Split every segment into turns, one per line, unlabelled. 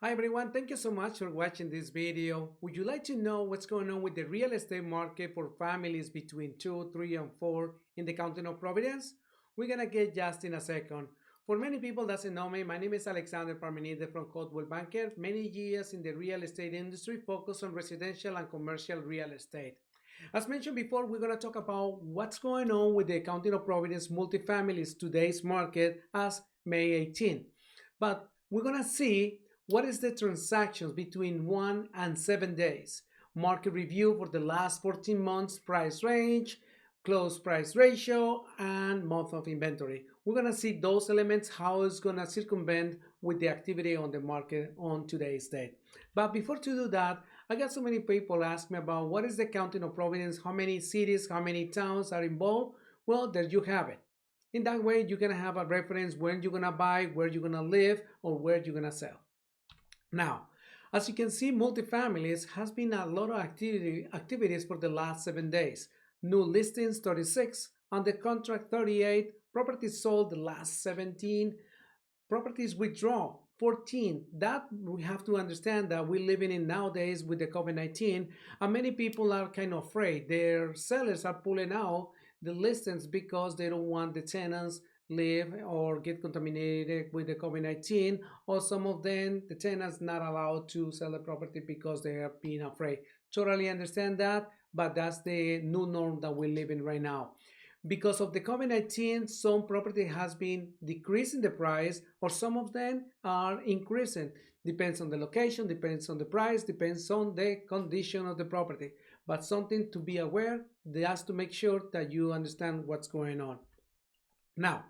Hi everyone, thank you so much for watching this video. Would you like to know what's going on with the real estate market for families between 2, 3, and 4 in the County of Providence? We're gonna get just in a second. For many people that doesn't know me, my name is Alexander Parmenide from Coldwell Banker. Many years in the real estate industry, focused on residential and commercial real estate. As mentioned before, we're going to talk about what's going on with the County of Providence multifamilies today's market as May 18. But we're going to see what is the transactions between 1 and 7 days. Market review for the last 14 months, price range, close price ratio, and month of inventory. We're going to see those elements, how it's going to circumvent with the activity on the market on today's date. But before to do that, I got so many people ask me about what is the county of Providence, how many cities, how many towns are involved. Well, there you have it. In that way, you're going to have a reference when you're going to buy, where you're going to live, or where you're going to sell. Now, as you can see, multifamilies has been a lot of activities for the last 7 days. New listings 36, under contract 38, properties sold the last 17, properties withdraw 14. That we have to understand that we're living in nowadays with the COVID-19, and many people are kind of afraid. Their sellers are pulling out the listings because they don't want the tenants live or get contaminated with the COVID-19, or some of them, the tenants not allowed to sell the property because they are being afraid. Totally understand that, but that's the new norm that we live in right now. Because of the COVID-19, some property has been decreasing the price, or some of them are increasing. Depends on the location, depends on the price, depends on the condition of the property. But something to be aware, just to make sure that you understand what's going on. Now,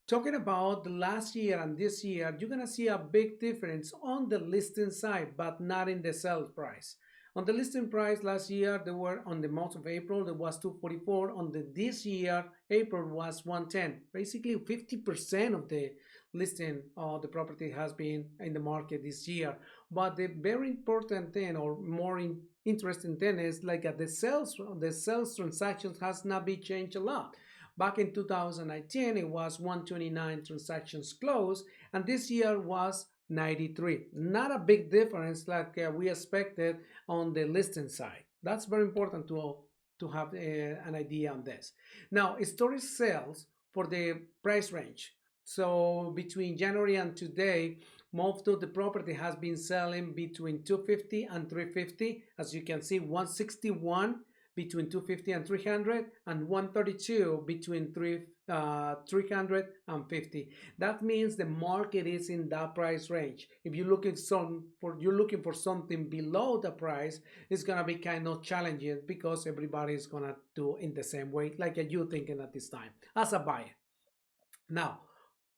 talking about the last year and this year, you're gonna see a big difference on the listing side, but not in the sell price. On the listing price last year, there were on the month of April, there was 244. On the this year, April was 110. Basically, 50% of the listing of the property has been in the market this year. But the very important thing, or more interesting thing, is like the sales transactions has not been changed a lot. Back in 2019, it was 129 transactions closed, and this year was 93. Not a big difference like we expected on the listing side. That's very important to have an idea on this. Now, historic sales for the price range. So between January and today, most of the property has been selling between 250 and 350. As you can see, 161 between 250 and 300, and 132 between 350. That means the market is in that price range. If you're looking for something below the price, it's gonna be kind of challenging because everybody is gonna do in the same way, like you thinking at this time as a buyer. Now,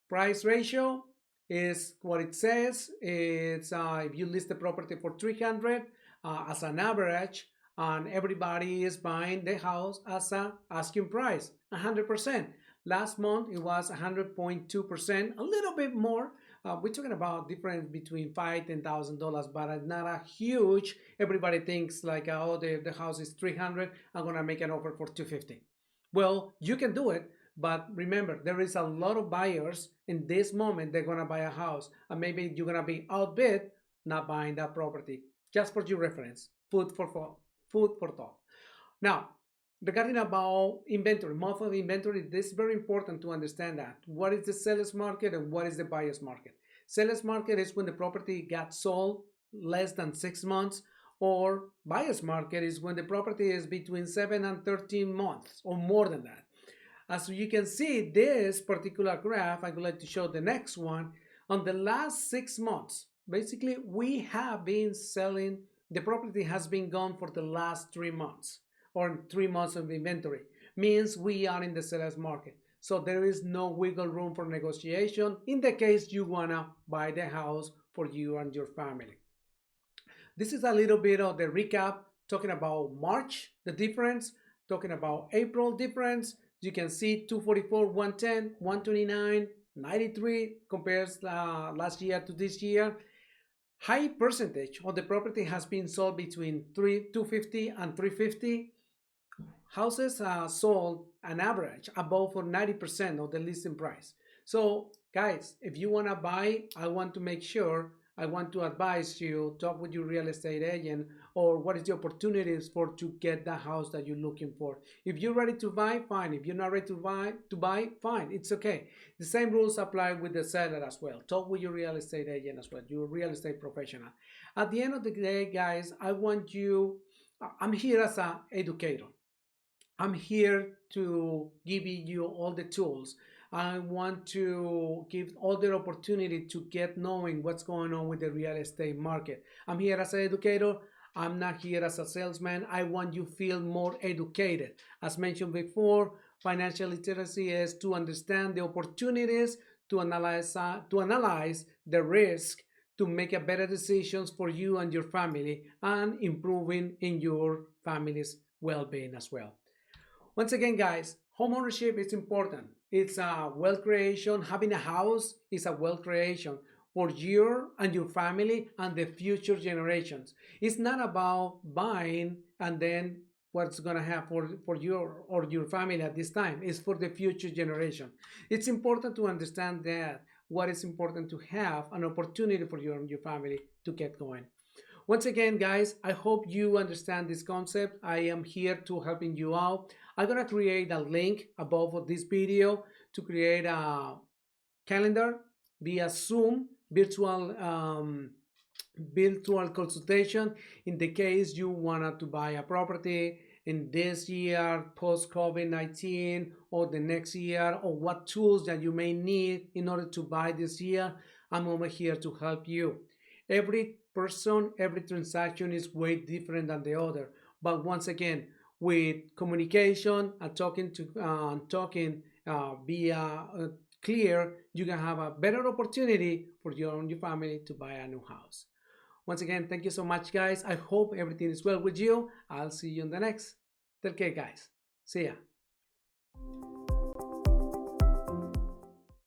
price ratio is what it says. It's if you list the property for 300 as an average, and everybody is buying the house as a asking price 100%. Last month it was 100.2%, a little bit more. We're talking about difference between $5,000-$10,000, but not a huge. Everybody thinks like, oh, the house is 300, I'm gonna make an offer for 250. Well, you can do it, but remember, there is a lot of buyers in this moment. They're gonna buy a house, and maybe you're gonna be outbid, not buying that property. Just for your reference, food for thought. Now, regarding about inventory, month of inventory, this is very important to understand that. What is the seller's market and what is the buyer's market? Seller's market is when the property got sold less than 6 months, or buyer's market is when the property is between 7 and 13 months or more than that. As you can see, this particular graph, I would like to show the next one. On the last 6 months, basically, we have been selling, the property has been gone for the last 3 months, or 3 months of inventory. Means we are in the seller's market. So there is no wiggle room for negotiation in the case you wanna buy the house for you and your family. This is a little bit of the recap, talking about March, the difference, talking about April difference. You can see 244, 110, 129, 93 compares last year to this year. High percentage of the property has been sold between 250 and 350. Houses are sold an average above for 90% of the listing price. So guys, if you want to buy, I want to make sure I want to advise you, talk with your real estate agent, or what is the opportunities for to get the house that you're looking for. If you're ready to buy, fine. If you're not ready to buy, fine. It's okay. The same rules apply with the seller as well. Talk with your real estate agent as well, your real estate professional. At the end of the day, guys, I'm here as an educator. I'm here to give you all the tools. I want to give all the opportunity to get knowing what's going on with the real estate market. I'm here as an educator. I'm not here as a salesman. I want you to feel more educated. As mentioned before, financial literacy is to understand the opportunities, to analyze the risk, to make a better decisions for you and your family, and improving in your family's well-being as well. Once again, guys, home ownership is important. It's a wealth creation. Having a house is a wealth creation for you and your family and the future generations. It's not about buying and then what's gonna have for your or your family at this time. It's for the future generation. It's important to understand that what is important to have an opportunity for you and your family to get going. Once again, guys, I hope you understand this concept. I am here to helping you out. I'm gonna create a link above of this video to create a calendar via Zoom virtual consultation in the case you wanted to buy a property in this year post COVID-19 or the next year, or what tools that you may need in order to buy this year. I'm over here to help you. Every person, every transaction is way different than the other. But once again, with communication and talking via clear, you can have a better opportunity for you and your family to buy a new house. Once again, thank you so much, guys. I hope everything is well with you. I'll see you in the next. Take care, guys. See ya.